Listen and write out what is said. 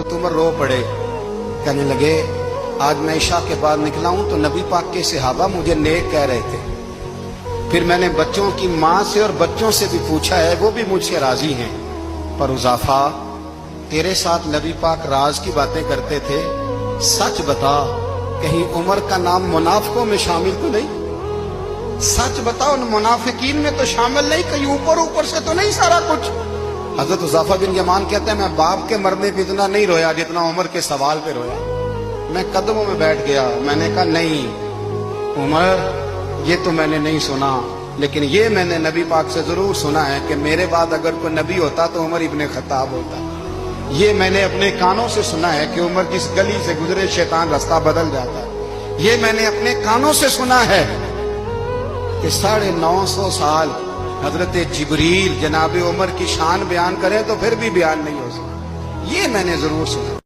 उमर रो पड़े, कहने लगे आज मैं ईशा के बाद निकला हूं तो नबी पाक के सहाबा मुझे नेक कह रहे थे। फिर मैंने बच्चों की माँ से और बच्चों से भी पूछा है, वो भी मुझसे राजी हैं। पर उजाफा, तेरे साथ नबी पाक राज की बातें करते थे, सच बता कहीं उमर का नाम मुनाफिकों में शामिल तो नहीं? सच बताओ, उन मुनाफिकीन में तो शामिल नहीं, कहीं ऊपर ऊपर से तो नहीं सारा कुछ? हजरत उजाफा बिन यमान कहते हैं, मैं बाप के मरने पे इतना नहीं रोया जितना उमर के सवाल पे रोया। मैं कदमों में बैठ गया, मैंने कहा नहीं उमर, ये तो मैंने नहीं सुना, लेकिन ये मैंने नबी पाक से जरूर सुना है कि मेरे बाद अगर कोई नबी होता तो उमर इब्ने खत्ताब होता। ये मैंने अपने कानों से सुना है कि उमर जिस गली से गुजरे शैतान रास्ता बदल जाता है। ये मैंने अपने कानों से सुना है कि 950 साल हजरत जिब्रील जनाब उमर की शान बयान करे तो फिर भी बयान नहीं हो सकता। ये मैंने जरूर सुना।